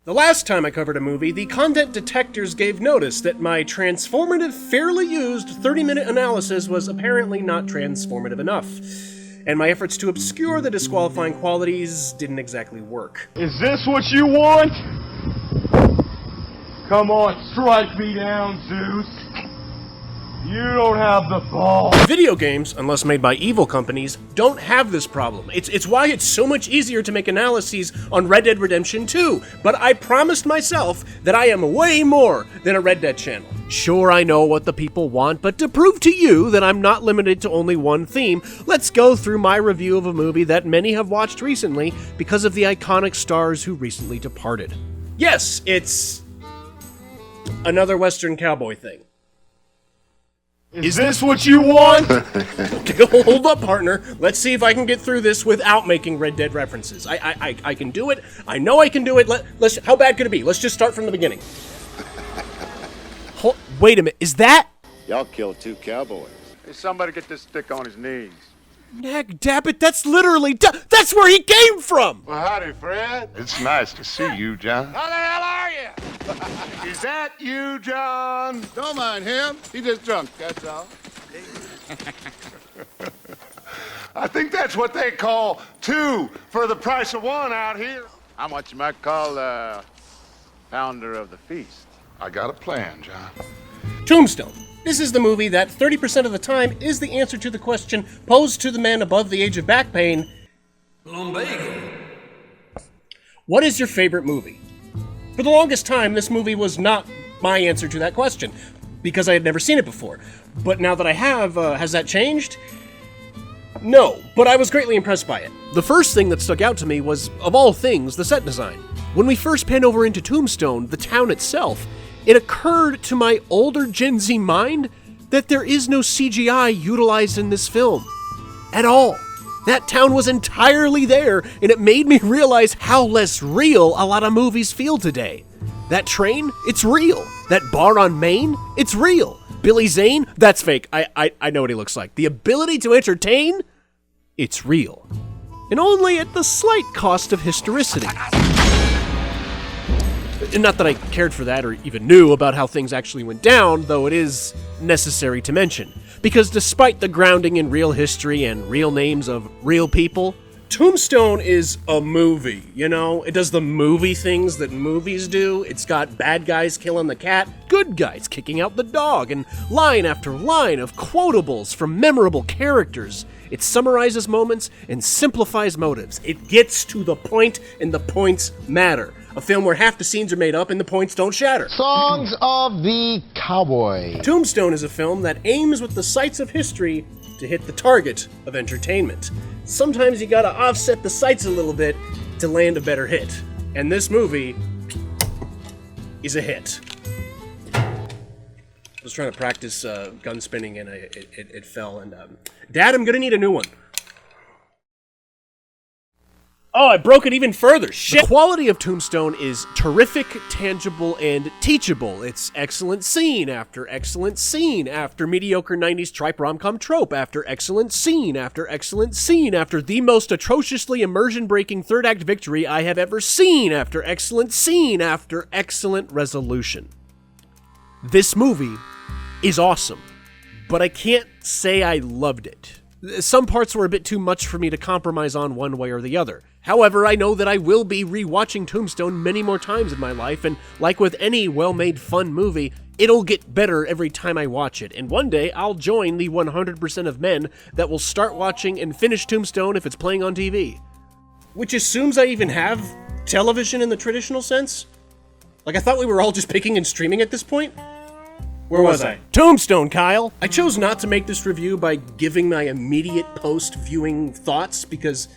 The last time I covered a movie, the content detectors gave notice that my transformative, fairly used 30-minute analysis was apparently not transformative enough, and my efforts to obscure the disqualifying qualities didn't exactly work. Is this what you want? Come on, strike me down, Zeus. You don't have the ball. Video games, unless made by evil companies, don't have this problem. It's why it's so much easier to make analyses on Red Dead Redemption 2, but I promised myself that I am way more than a Red Dead channel. Sure, I know what the people want, but to prove to you that I'm not limited to only one theme, let's go through my review of a movie that many have watched recently because of the iconic stars who recently departed. Yes, it's another Western cowboy thing. Is this what you want? Hold up, partner. Let's see if I can get through this without making Red Dead references. I can do it. I know I can do it. Let's. How bad could it be? Let's just start from the beginning. Wait a minute. Is that? Y'all killed 2 cowboys. Hey, somebody get this stick on his knees. Nagdabbit, that's literally... That's where he came from! Well, howdy, Fred. It's nice to see you, John. How the hell are you? Is that you, John? Don't mind him. He's just drunk, that's all. I think that's what they call 2 for the price of 1 out here. I'm what you might call the founder of the feast. I got a plan, John. Tombstone. This is the movie that 30% of the time is the answer to the question posed to the man above the age of back pain. Lumbago. What is your favorite movie? For the longest time, this movie was not my answer to that question, because I had never seen it before. But now that I have, has that changed? No, but I was greatly impressed by it. The first thing that stuck out to me was, of all things, the set design. When we first pan over into Tombstone, the town itself, it occurred to my older Gen Z mind that there is no CGI utilized in this film. At all. That town was entirely there, and it made me realize how less real a lot of movies feel today. That train, it's real. That bar on Main, it's real. Billy Zane, that's fake. I know what he looks like. The ability to entertain, it's real. And only at the slight cost of historicity. Not that I cared for that or even knew about how things actually went down, though it is necessary to mention. Because despite the grounding in real history and real names of real people, Tombstone is a movie, you know? It does the movie things that movies do. It's got bad guys killing the cat, good guys kicking out the dog, and line after line of quotables from memorable characters. It summarizes moments and simplifies motives. It gets to the point, and the points matter. A film where half the scenes are made up and the points don't shatter. Songs of the Cowboy. Tombstone is a film that aims with the sights of history to hit the target of entertainment. Sometimes you gotta offset the sights a little bit to land a better hit. And this movie is a hit. I was trying to practice gun spinning and it fell. And Dad, I'm gonna need a new one. Oh, I broke it even further. Shit. The quality of Tombstone is terrific, tangible, and teachable. It's excellent scene after excellent scene after mediocre 90s tripe rom-com trope after excellent scene after excellent scene after the most atrociously immersion-breaking third-act victory I have ever seen after excellent scene after excellent resolution. This movie is awesome, but I can't say I loved it. Some parts were a bit too much for me to compromise on one way or the other. However, I know that I will be rewatching Tombstone many more times in my life, and like with any well-made fun movie, it'll get better every time I watch it, and one day I'll join the 100% of men that will start watching and finish Tombstone if it's playing on TV. Which assumes I even have television in the traditional sense? Like, I thought we were all just picking and streaming at this point? Where was I? Tombstone, Kyle! I chose not to make this review by giving my immediate post-viewing thoughts because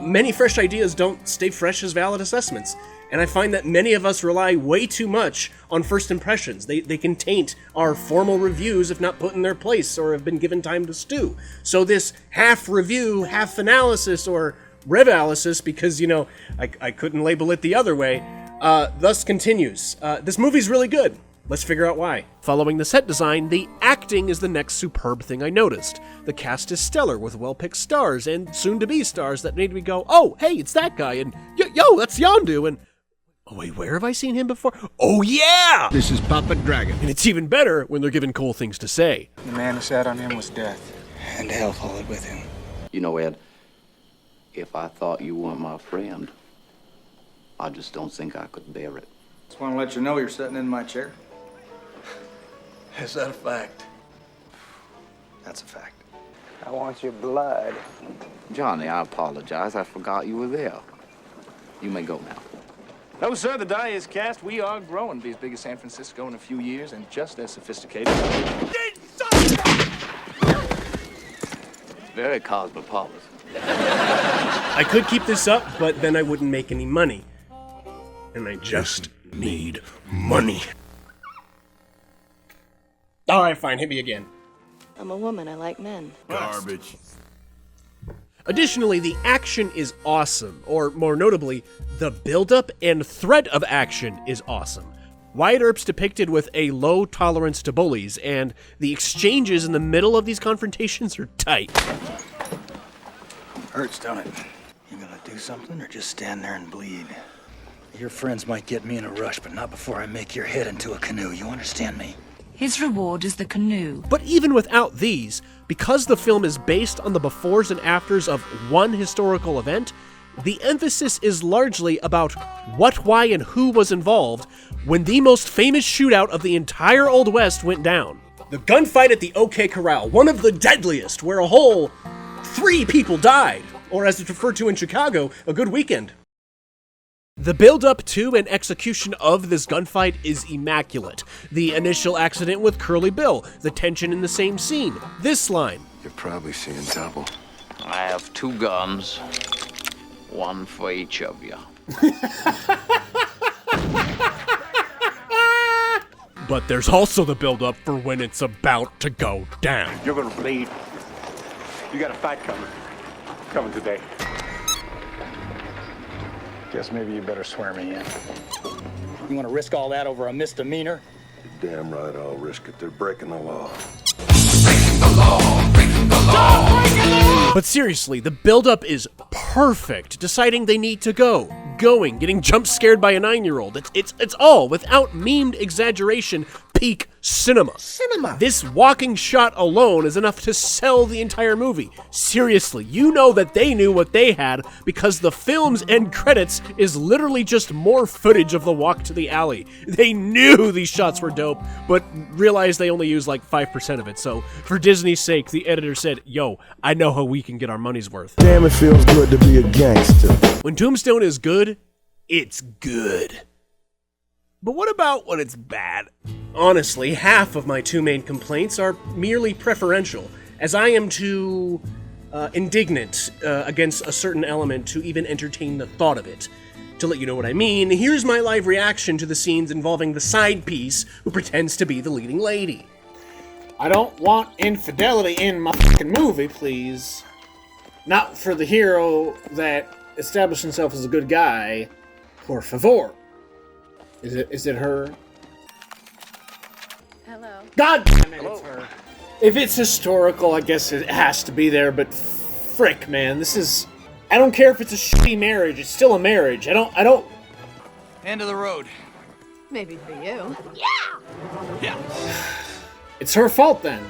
many fresh ideas don't stay fresh as valid assessments. And I find that many of us rely way too much on first impressions. They can taint our formal reviews if not put in their place or have been given time to stew. So this half review, half analysis, or rev-analysis, because, you know, I couldn't label it the other way, thus continues. This movie's really good. Let's figure out why. Following the set design, the acting is the next superb thing I noticed. The cast is stellar with well-picked stars and soon-to-be stars that made me go, oh, hey, it's that guy, and yo, that's Yondu, and Oh wait, where have I seen him before? Oh yeah! This is Papa Dragon. And it's even better when they're given cool things to say. The man who sat on him was death, and hell followed with him. You know, Ed, if I thought you weren't my friend, I just don't think I could bear it. Just want to let you know you're sitting in my chair. Is that a fact? That's a fact. I want your blood. Johnny, I apologize. I forgot you were there. You may go now. No, sir, the die is cast. We are growing. Be as big as San Francisco in a few years and just as sophisticated. Very cosmopolitan. I could keep this up, but then I wouldn't make any money. And I just need money. Alright, fine, hit me again. I'm a woman, I like men. Garbage. Additionally, the action is awesome, or more notably, the build-up and threat of action is awesome. Wyatt Earp's depicted with a low tolerance to bullies, and the exchanges in the middle of these confrontations are tight. Hurts, don't it? You gonna do something or just stand there and bleed? Your friends might get me in a rush, but not before I make your head into a canoe. You understand me? His reward is the canoe. But even without these, because the film is based on the befores and afters of one historical event, the emphasis is largely about what, why, and who was involved when the most famous shootout of the entire Old West went down. The gunfight at the OK Corral, one of the deadliest, where a whole 3 people died, or as it's referred to in Chicago, a good weekend. The build-up to and execution of this gunfight is immaculate. The initial accident with Curly Bill, the tension in the same scene, this line. You're probably seeing double. I have 2 guns, one for each of you. But there's also the build-up for when it's about to go down. You're gonna bleed. You got a fight coming today. Guess maybe you better swear me in. You want to risk all that over a misdemeanor? Damn right I'll risk it. They're breaking the law. But seriously, the build-up is perfect. Deciding they need to go, going, getting jump scared by a 9-year-old. It's all, without memed exaggeration, peak cinema. This walking shot alone is enough to sell the entire movie. Seriously, you know that they knew what they had because the film's end credits is literally just more footage of the walk to the alley. They knew these shots were dope, but realized they only used like 5% of it. So for Disney's sake, the editor said, yo, I know how we can get our money's worth. Damn, it feels good to be a gangster. When Tombstone is good, it's good. But what about when it's bad? Honestly, half of my 2 main complaints are merely preferential, as I am too indignant against a certain element to even entertain the thought of it. To let you know what I mean, here's my live reaction to the scenes involving the side piece who pretends to be the leading lady. I don't want infidelity in my fucking movie, please. Not for the hero that established himself as a good guy. Por favor. Is it her? Hello. God damn it, it's her. If it's historical, I guess it has to be there, but frick, man, this is... I don't care if it's a shitty marriage, it's still a marriage. I don't... End of the road. Maybe for you. It's her fault then.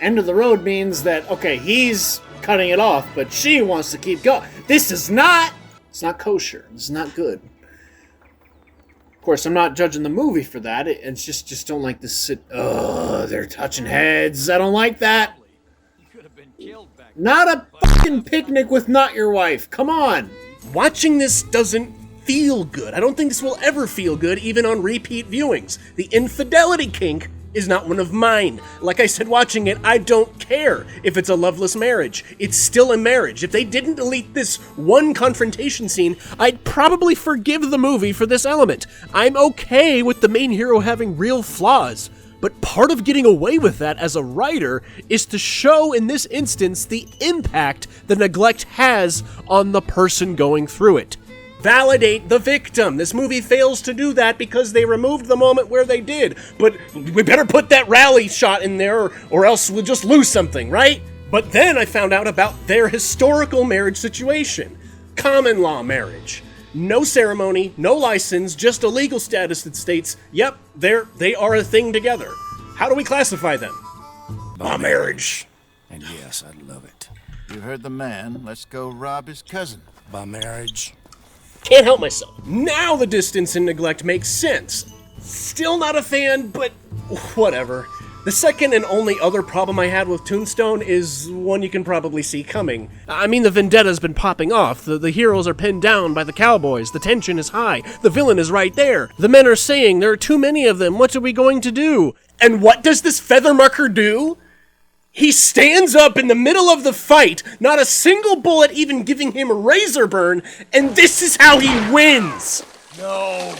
End of the road means that, okay, he's cutting it off, but she wants to keep going. This is not... It's not kosher. It's not good. Of course, I'm not judging the movie for that. It's just don't like this. They're touching heads. I don't like that. Not a fucking picnic with not your wife. Come on. Watching this doesn't feel good. I don't think this will ever feel good, even on repeat viewings. The infidelity kink is not one of mine. Like I said, watching it, I don't care if it's a loveless marriage. It's still a marriage. If they didn't delete this one confrontation scene, I'd probably forgive the movie for this element. I'm okay with the main hero having real flaws, but part of getting away with that as a writer is to show, in this instance, the impact the neglect has on the person going through it. Validate the victim. This movie fails to do that because they removed the moment where they did. But we better put that rally shot in there or else we'll just lose something, right? But then I found out about their historical marriage situation. Common law marriage. No ceremony, no license, just a legal status that states, yep, they are a thing together. How do we classify them? By marriage. And yes, I'd love it. You heard the man. Let's go rob his cousin. By marriage. Can't help myself. Now the distance and neglect makes sense. Still not a fan, but whatever. The second and only other problem I had with Tombstone is one you can probably see coming. I mean, the vendetta's been popping off. The heroes are pinned down by the cowboys. The tension is high. The villain is right there. The men are saying there are too many of them. What are we going to do? And what does this feathermarker do? He stands up in the middle of the fight, not a single bullet even giving him a razor burn, and this is how he wins. No.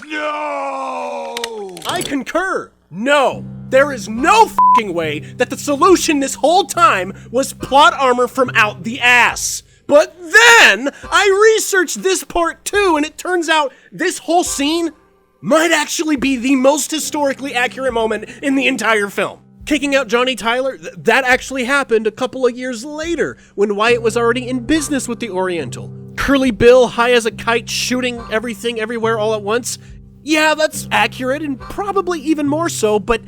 No! I concur. No, there is no f***ing way that the solution this whole time was plot armor from out the ass. But then, I researched this part too, and it turns out this whole scene might actually be the most historically accurate moment in the entire film. Kicking out Johnny Tyler, that actually happened a couple of years later, when Wyatt was already in business with the Oriental. Curly Bill, high as a kite, shooting everything everywhere all at once. Yeah, that's accurate, and probably even more so, but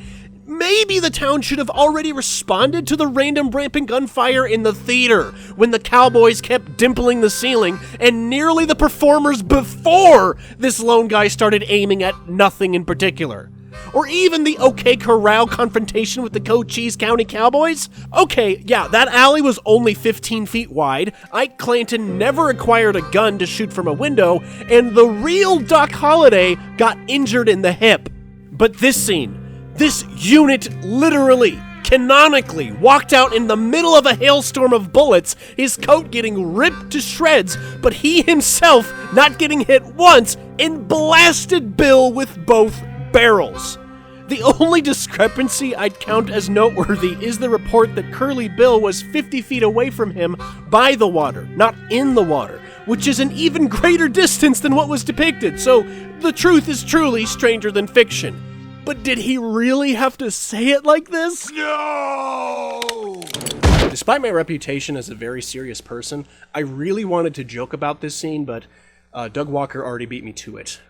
maybe the town should have already responded to the random rampant gunfire in the theater, when the cowboys kept dimpling the ceiling, and nearly the performers before this lone guy started aiming at nothing in particular. Or even the OK Corral confrontation with the Cochise County Cowboys? Okay, yeah, that alley was only 15 feet wide, Ike Clanton never acquired a gun to shoot from a window, and the real Doc Holliday got injured in the hip. But this scene, this unit literally, canonically, walked out in the middle of a hailstorm of bullets, his coat getting ripped to shreds, but he himself not getting hit once, and blasted Bill with both barrels. The only discrepancy I'd count as noteworthy is the report that Curly Bill was 50 feet away from him by the water, not in the water, which is an even greater distance than what was depicted, so the truth is truly stranger than fiction. But did he really have to say it like this? No! Despite my reputation as a very serious person, I really wanted to joke about this scene, but Doug Walker already beat me to it.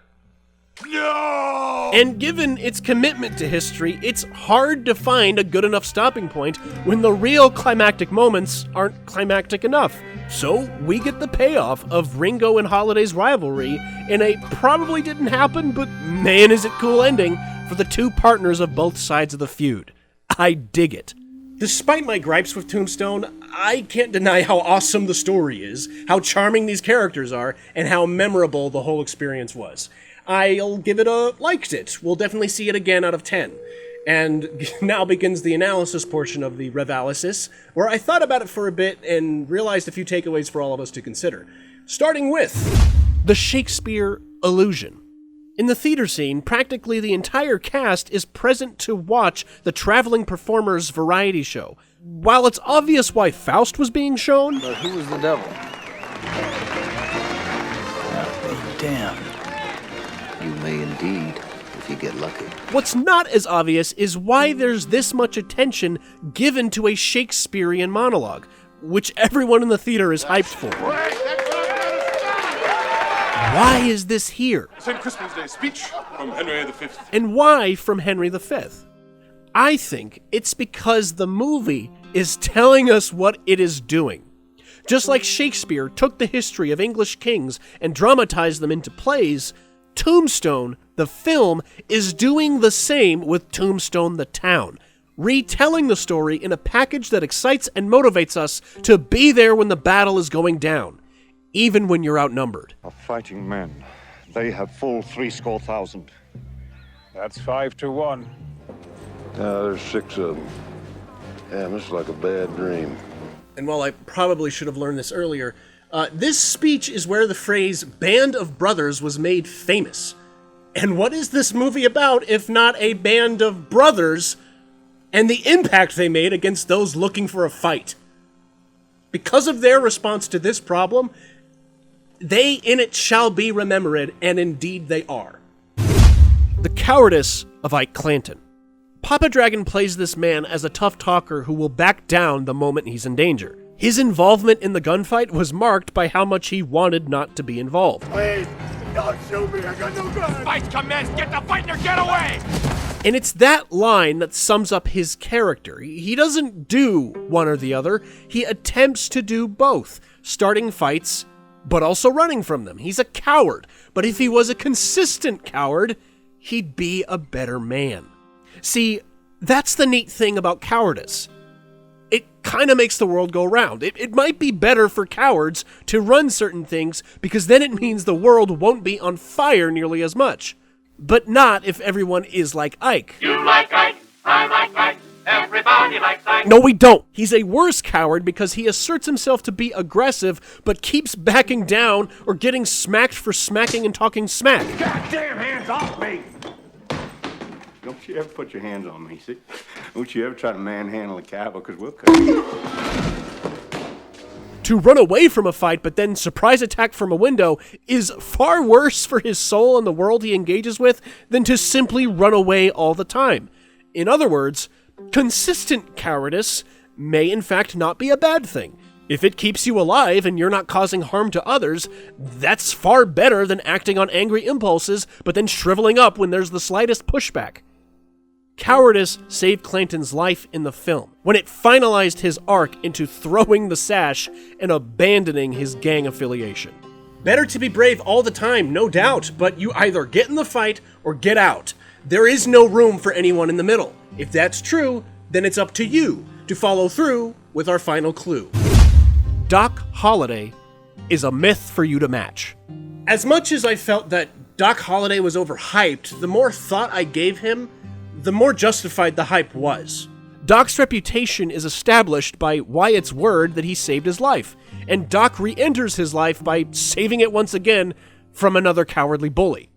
No! And given its commitment to history, it's hard to find a good enough stopping point when the real climactic moments aren't climactic enough. So we get the payoff of Ringo and Holliday's rivalry in a probably didn't happen, but man is it cool ending for the two partners of both sides of the feud. I dig it. Despite my gripes with Tombstone, I can't deny how awesome the story is, how charming these characters are, and how memorable the whole experience was. I'll give it a liked it. We'll definitely see it again out of 10. And now begins the analysis portion of the Revalysis, where I thought about it for a bit and realized a few takeaways for all of us to consider. Starting with the Shakespeare illusion. In the theater scene, practically the entire cast is present to watch the traveling performer's variety show. While it's obvious why Faust was being shown... But who was the devil? Damn. You may indeed, if you get lucky. What's not as obvious is why there's this much attention given to a Shakespearean monologue, which everyone in the theater is hyped for. Why is this here? St. Crispin's Day speech from Henry V. And why from Henry V? I think it's because the movie is telling us what it is doing. Just like Shakespeare took the history of English kings and dramatized them into plays, Tombstone, the film, is doing the same with Tombstone, the town, retelling the story in a package that excites and motivates us to be there when the battle is going down, even when you're outnumbered. Of fighting men, they have full 300,000. That's 5 to 1. There's 6 of them. Damn, this is like a bad dream. And while I probably should have learned this earlier, this speech is where the phrase "band of brothers" was made famous. And what is this movie about if not a band of brothers and the impact they made against those looking for a fight? Because of their response to this problem, they in it shall be remembered, and indeed they are. The cowardice of Ike Clanton. Papa Dragon plays this man as a tough talker who will back down the moment he's in danger. His involvement in the gunfight was marked by how much he wanted not to be involved. Please, don't shoot me. I got no gun. Fight commence. Get the fight or get away. And it's that line that sums up his character. He doesn't do one or the other. He attempts to do both, starting fights, but also running from them. He's a coward, but if he was a consistent coward, he'd be a better man. See, that's the neat thing about cowardice. It kind of makes the world go round. It might be better for cowards to run certain things because then it means the world won't be on fire nearly as much. But not if everyone is like Ike. You like Ike, I like Ike, everybody likes Ike. No, we don't. He's a worse coward because he asserts himself to be aggressive, but keeps backing down or getting smacked for smacking and talking smack. Goddamn hands off me! Don't you ever put your hands on me, see? Don't you ever try to manhandle a cowboy, because we'll cut you. To run away from a fight but then surprise attack from a window is far worse for his soul and the world he engages with than to simply run away all the time. In other words, consistent cowardice may in fact not be a bad thing. If it keeps you alive and you're not causing harm to others, that's far better than acting on angry impulses but then shriveling up when there's the slightest pushback. Cowardice saved Clanton's life in the film, when it finalized his arc into throwing the sash and abandoning his gang affiliation. Better to be brave all the time, no doubt, but you either get in the fight or get out. There is no room for anyone in the middle. If that's true, then it's up to you to follow through with our final clue. Doc Holliday is a myth for you to match. As much as I felt that Doc Holliday was overhyped, the more thought I gave him, the more justified the hype was. Doc's reputation is established by Wyatt's word that he saved his life, and Doc re-enters his life by saving it once again from another cowardly bully.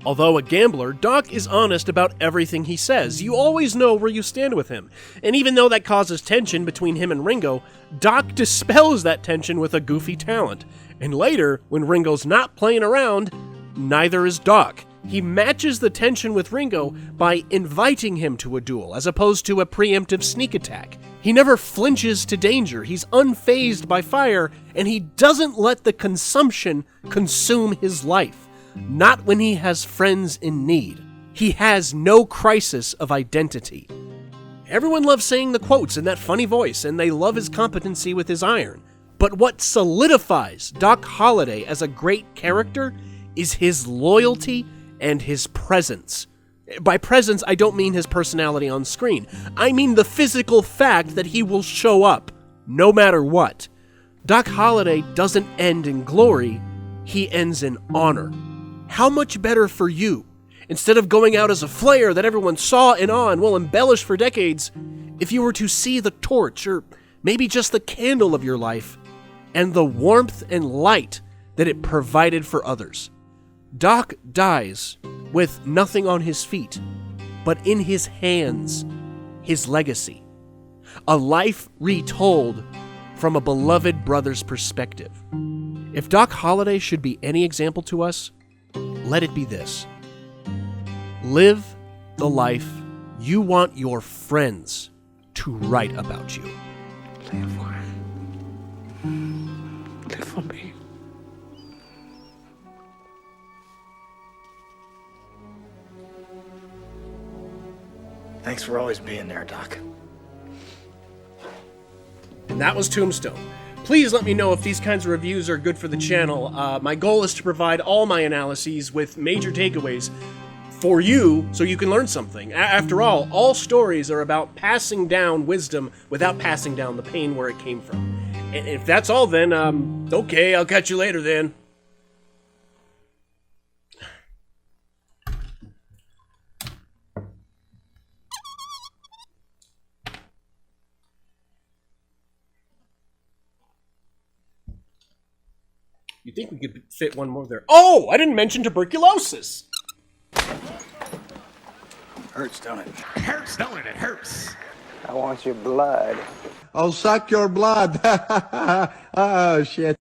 Although a gambler, Doc is honest about everything he says. You always know where you stand with him, and even though that causes tension between him and Ringo, Doc dispels that tension with a goofy talent. And later, when Ringo's not playing around, neither is Doc. He matches the tension with Ringo by inviting him to a duel, as opposed to a preemptive sneak attack. He never flinches to danger, he's unfazed by fire, and he doesn't let the consumption consume his life. Not when he has friends in need. He has no crisis of identity. Everyone loves saying the quotes in that funny voice, and they love his competency with his iron. But what solidifies Doc Holliday as a great character is his loyalty and his presence. By presence, I don't mean his personality on screen. I mean the physical fact that he will show up, no matter what. Doc Holliday doesn't end in glory, he ends in honor. How much better for you, instead of going out as a flare that everyone saw in awe and will embellish for decades, if you were to see the torch, or maybe just the candle of your life, and the warmth and light that it provided for others. Doc dies with nothing on his feet, but in his hands, his legacy. A life retold from a beloved brother's perspective. If Doc Holliday should be any example to us, let it be this. Live the life you want your friends to write about you. Live for it. Live for me. Thanks for always being there, Doc. And that was Tombstone. Please let me know if these kinds of reviews are good for the channel. My goal is to provide all my analyses with major takeaways for you so you can learn something. After all stories are about passing down wisdom without passing down the pain where it came from. And if that's all, then, okay, I'll catch you later then. You'd think we could fit one more there. Oh, I didn't mention tuberculosis. Hurts, don't it? It hurts, don't it? It hurts. I want your blood. I'll suck your blood. Oh, shit.